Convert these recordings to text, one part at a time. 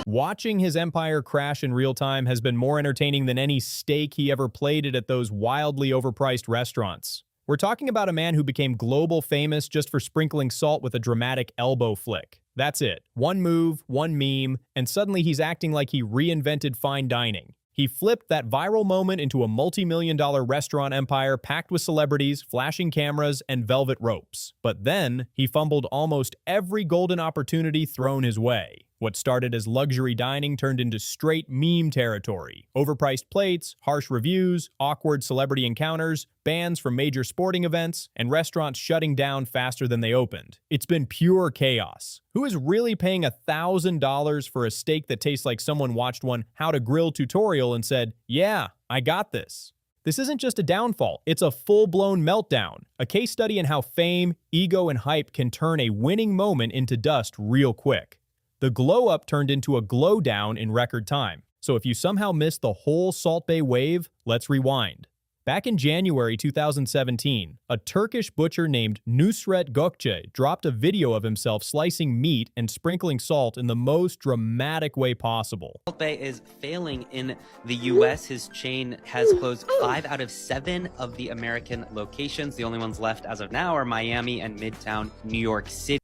Watching his empire crash in real time has been more entertaining than any stake he ever played at those wildly overpriced restaurants. We're talking about a man who became global famous just for sprinkling salt with a dramatic elbow flick. That's it. One move, one meme, and suddenly he's acting like he reinvented fine dining. He flipped that viral moment into a multi-million-dollar restaurant empire packed with celebrities, flashing cameras, and velvet ropes. But then, he fumbled almost every golden opportunity thrown his way. What started as luxury dining turned into straight meme territory. Overpriced plates, harsh reviews, awkward celebrity encounters, bans from major sporting events, and restaurants shutting down faster than they opened. It's been pure chaos. Who is really paying $1,000 for a steak that tastes like someone watched one how to grill tutorial and said, "Yeah, I got this"? This isn't just a downfall, it's a full-blown meltdown. A case study in how fame, ego, and hype can turn a winning moment into dust real quick. The glow-up turned into a glow-down in record time. So if you somehow missed the whole Salt Bae wave, let's rewind. Back in January 2017, a Turkish butcher named Nusret Gökçe dropped a video of himself slicing meat and sprinkling salt in the most dramatic way possible. Salt Bae is failing in the US. His chain has closed 5 out of 7 of the American locations. The only ones left as of now are Miami and Midtown New York City.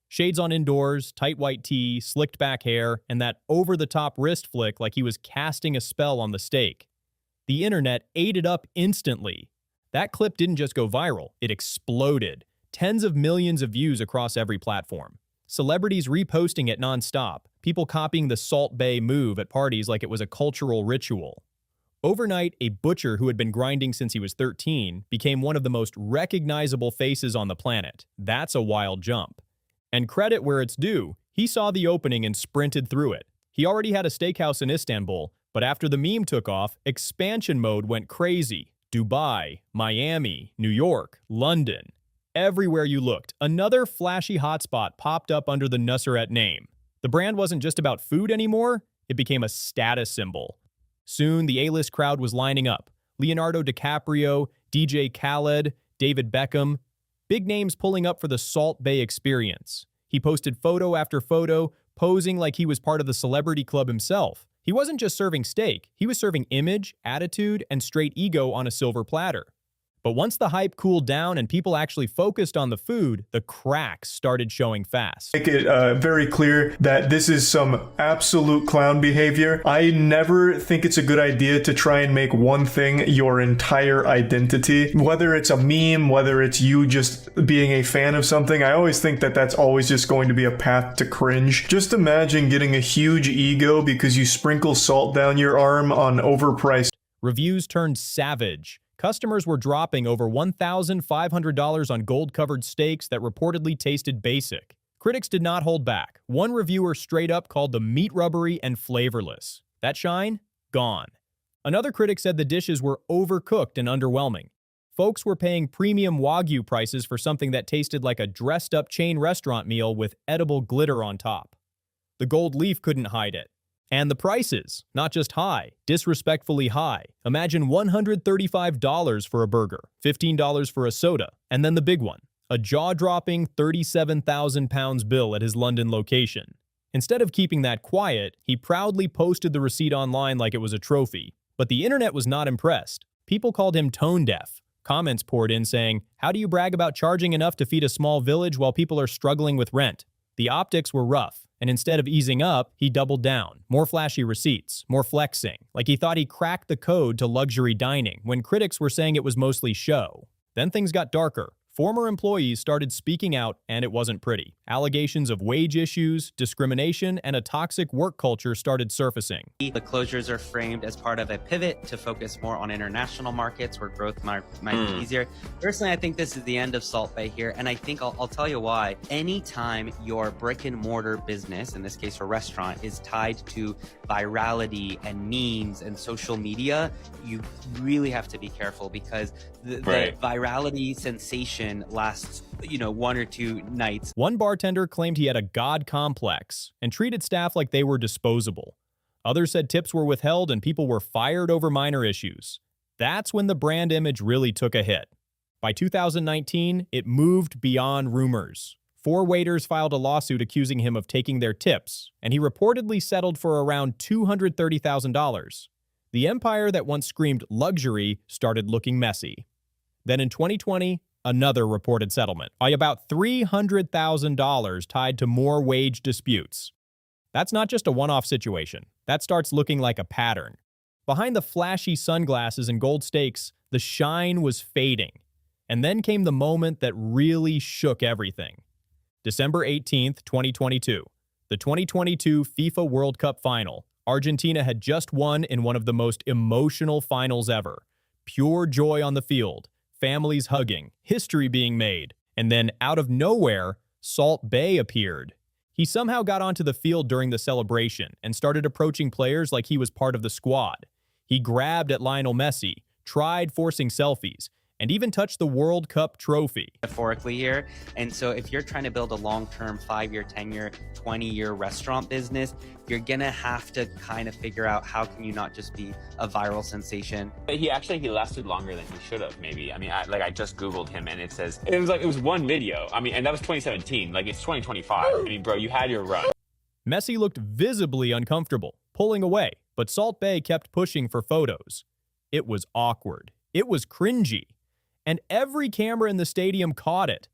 Shades on indoors, tight white tee, slicked back hair, and that over-the-top wrist flick like he was casting a spell on the steak. The internet ate it up instantly. That clip didn't just go viral, it exploded. Tens of millions of views across every platform. Celebrities reposting it nonstop, people copying the Salt Bae move at parties like it was a cultural ritual. Overnight, a butcher who had been grinding since he was 13 became one of the most recognizable faces on the planet. That's a wild jump. And credit where it's due, he saw the opening and sprinted through it. He already had a steakhouse in Istanbul, but after the meme took off, expansion mode went crazy. Dubai, Miami, New York, London. Everywhere you looked, another flashy hotspot popped up under the Nusret name. The brand wasn't just about food anymore, it became a status symbol. Soon, the A-list crowd was lining up. Leonardo DiCaprio, DJ Khaled, David Beckham. Big names pulling up for the Salt Bae experience. He posted photo after photo, posing like he was part of the celebrity club himself. He wasn't just serving steak, he was serving image, attitude, and straight ego on a silver platter. But once the hype cooled down and people actually focused on the food, the cracks started showing fast. Make it very clear that this is some absolute clown behavior. I never think it's a good idea to try and make one thing your entire identity. Whether it's a meme, whether it's you just being a fan of something, I always think that that's always just going to be a path to cringe. Just imagine getting a huge ego because you sprinkle salt down your arm on overpriced. Reviews turned savage. Customers were dropping over $1,500 on gold-covered steaks that reportedly tasted basic. Critics did not hold back. One reviewer straight up called the meat rubbery and flavorless. That shine? Gone. Another critic said the dishes were overcooked and underwhelming. Folks were paying premium Wagyu prices for something that tasted like a dressed-up chain restaurant meal with edible glitter on top. The gold leaf couldn't hide it. And the prices, not just high, disrespectfully high. Imagine $135 for a burger, $15 for a soda, and then the big one, a jaw-dropping 37,000 pounds bill at his London location. Instead of keeping that quiet, he proudly posted the receipt online like it was a trophy. But the internet was not impressed. People called him tone-deaf. Comments poured in saying, "How do you brag about charging enough to feed a small village while people are struggling with rent?" The optics were rough, and instead of easing up, he doubled down. More flashy receipts, more flexing, like he thought he cracked the code to luxury dining, when critics were saying it was mostly show. Then things got darker. Former employees started speaking out, and it wasn't pretty. Allegations of wage issues, discrimination, and a toxic work culture started surfacing. The closures are framed as part of a pivot to focus more on international markets where growth might be easier. Personally, I think this is the end of Salt Bae here, and I think I'll tell you why. Anytime your brick and mortar business, in this case a restaurant, is tied to virality and memes and social media, you really have to be careful because the virality sensation lasts, 1 or 2 nights. One bartender claimed he had a god complex and treated staff like they were disposable. Others said tips were withheld and people were fired over minor issues. That's when the brand image really took a hit. By 2019, it moved beyond rumors. 4 waiters filed a lawsuit accusing him of taking their tips, and he reportedly settled for around $230,000. The empire that once screamed luxury started looking messy. Then in 2020, another reported settlement by about $300,000 tied to more wage disputes. That's not just a one-off situation. That starts looking like a pattern. Behind the flashy sunglasses and gold stakes, the shine was fading. And then came the moment that really shook everything. December 18th, 2022. The 2022 FIFA World Cup final. Argentina had just won in one of the most emotional finals ever. Pure joy on the field, families hugging, history being made. And then, out of nowhere, Salt Bae appeared. He somehow got onto the field during the celebration and started approaching players like he was part of the squad. He grabbed at Lionel Messi, tried forcing selfies, and even touched the World Cup trophy. Metaphorically here. And so if you're trying to build a long-term 5-year, 10-year, 20-year restaurant business, you're gonna have to kind of figure out how can you not just be a viral sensation. He lasted longer than he should have, maybe. I mean, I just Googled him and it says, it was one video. I mean, and that was 2017, like it's 2025. I mean, bro, you had your run. Messi looked visibly uncomfortable, pulling away, but Salt Bae kept pushing for photos. It was awkward. It was cringy. And every camera in the stadium caught it.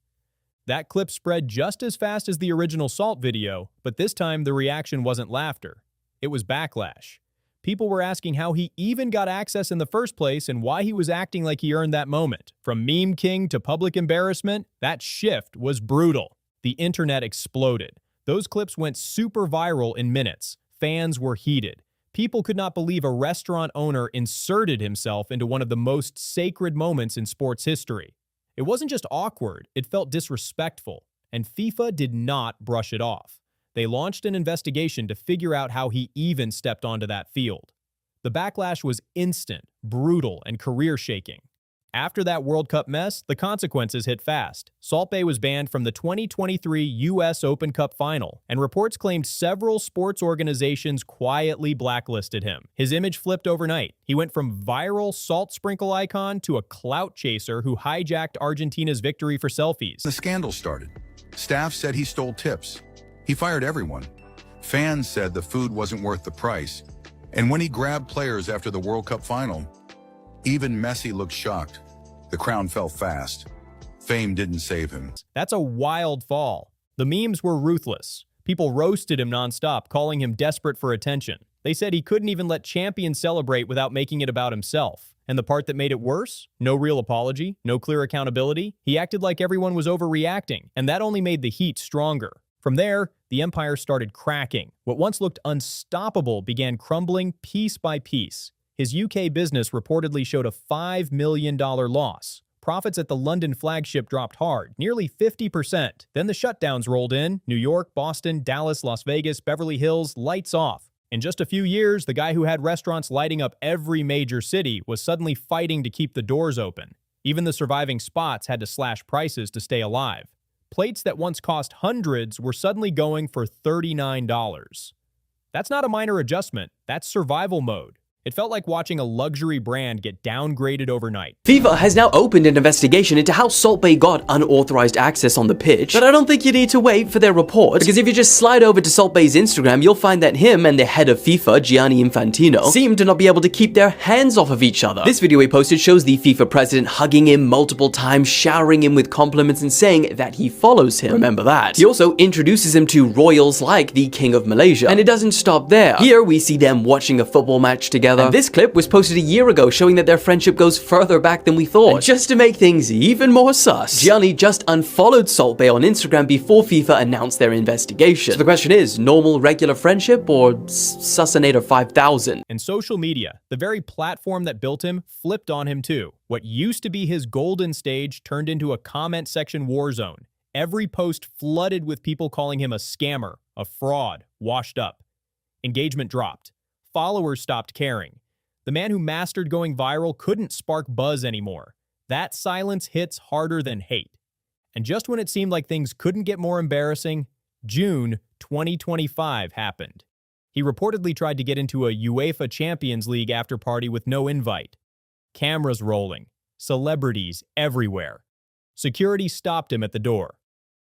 That clip spread just as fast as the original Salt video, but this time the reaction wasn't laughter. It was backlash. People were asking how he even got access in the first place and why he was acting like he earned that moment. From meme king to public embarrassment, that shift was brutal. The internet exploded. Those clips went super viral in minutes. Fans were heated. People could not believe a restaurant owner inserted himself into one of the most sacred moments in sports history. It wasn't just awkward, it felt disrespectful, and FIFA did not brush it off. They launched an investigation to figure out how he even stepped onto that field. The backlash was instant, brutal, and career-shaking. After that World Cup mess, the consequences hit fast. Salt Bae was banned from the 2023 U.S. Open Cup final, and reports claimed several sports organizations quietly blacklisted him. His image flipped overnight. He went from viral salt sprinkle icon to a clout chaser who hijacked Argentina's victory for selfies. The scandal started. Staff said he stole tips. He fired everyone. Fans said the food wasn't worth the price. And when he grabbed players after the World Cup final, even Messi looked shocked. The crown fell fast. Fame didn't save him. That's a wild fall. The memes were ruthless. People roasted him nonstop, calling him desperate for attention. They said he couldn't even let champions celebrate without making it about himself. And the part that made it worse? No real apology, no clear accountability. He acted like everyone was overreacting, and that only made the heat stronger. From there, the empire started cracking. What once looked unstoppable began crumbling piece by piece. His UK business reportedly showed a $5 million loss. Profits at the London flagship dropped hard, nearly 50%. Then the shutdowns rolled in. New York, Boston, Dallas, Las Vegas, Beverly Hills, lights off. In just a few years, the guy who had restaurants lighting up every major city was suddenly fighting to keep the doors open. Even the surviving spots had to slash prices to stay alive. Plates that once cost hundreds were suddenly going for $39. That's not a minor adjustment, that's survival mode. It felt like watching a luxury brand get downgraded overnight. FIFA has now opened an investigation into how Salt Bae got unauthorized access on the pitch, but I don't think you need to wait for their report, because if you just slide over to Salt Bae's Instagram, you'll find that him and the head of FIFA, Gianni Infantino, seem to not be able to keep their hands off of each other. This video he posted shows the FIFA president hugging him multiple times, showering him with compliments and saying that he follows him. Remember that. He also introduces him to royals like the King of Malaysia, and it doesn't stop there. Here we see them watching a football match together. And this clip was posted a year ago showing that their friendship goes further back than we thought. And just to make things even more sus, Gianni just unfollowed Salt Bae on Instagram before FIFA announced their investigation. So the question is, normal regular friendship or Susanator 5000? And social media, the very platform that built him, flipped on him too. What used to be his golden stage turned into a comment section war zone. Every post flooded with people calling him a scammer, a fraud, washed up. Engagement dropped. Followers stopped caring. The man who mastered going viral couldn't spark buzz anymore. That silence hits harder than hate. And just when it seemed like things couldn't get more embarrassing, June 2025 happened. He reportedly tried to get into a UEFA Champions League after party with no invite. Cameras rolling. Celebrities everywhere. Security stopped him at the door.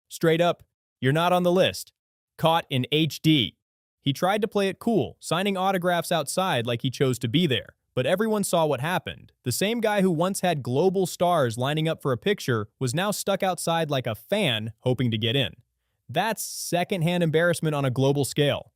Straight up, you're not on the list. Caught in HD. He tried to play it cool, signing autographs outside like he chose to be there. But everyone saw what happened. The same guy who once had global stars lining up for a picture was now stuck outside like a fan hoping to get in. That's secondhand embarrassment on a global scale.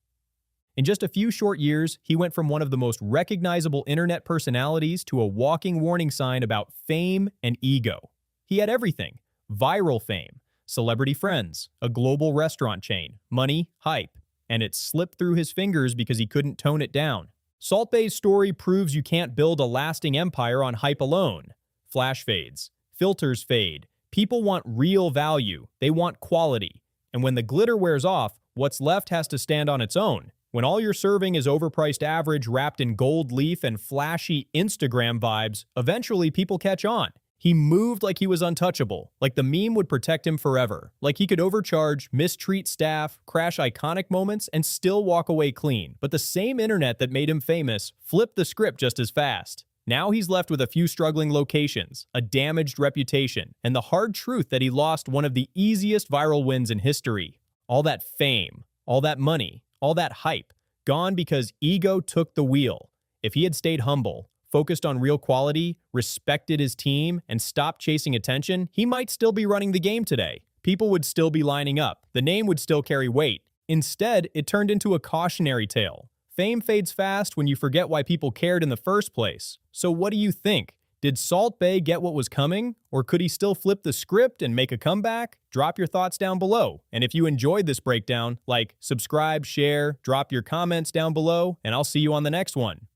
In just a few short years, he went from one of the most recognizable internet personalities to a walking warning sign about fame and ego. He had everything: viral fame, celebrity friends, a global restaurant chain, money, hype, and it slipped through his fingers because he couldn't tone it down. Salt Bae's story proves you can't build a lasting empire on hype alone. Flash fades, filters fade, people want real value, they want quality. And when the glitter wears off, what's left has to stand on its own. When all you're serving is overpriced average wrapped in gold leaf and flashy Instagram vibes, eventually people catch on. He moved like he was untouchable, like the meme would protect him forever, like he could overcharge, mistreat staff, crash iconic moments, and still walk away clean. But the same internet that made him famous flipped the script just as fast. Now he's left with a few struggling locations, a damaged reputation, and the hard truth that he lost one of the easiest viral wins in history. All that fame, all that money, all that hype, gone because ego took the wheel. If he had stayed humble, focused on real quality, respected his team, and stopped chasing attention, he might still be running the game today. People would still be lining up. The name would still carry weight. Instead, it turned into a cautionary tale. Fame fades fast when you forget why people cared in the first place. So what do you think? Did Salt Bae get what was coming? Or could he still flip the script and make a comeback? Drop your thoughts down below. And if you enjoyed this breakdown, like, subscribe, share, drop your comments down below, and I'll see you on the next one.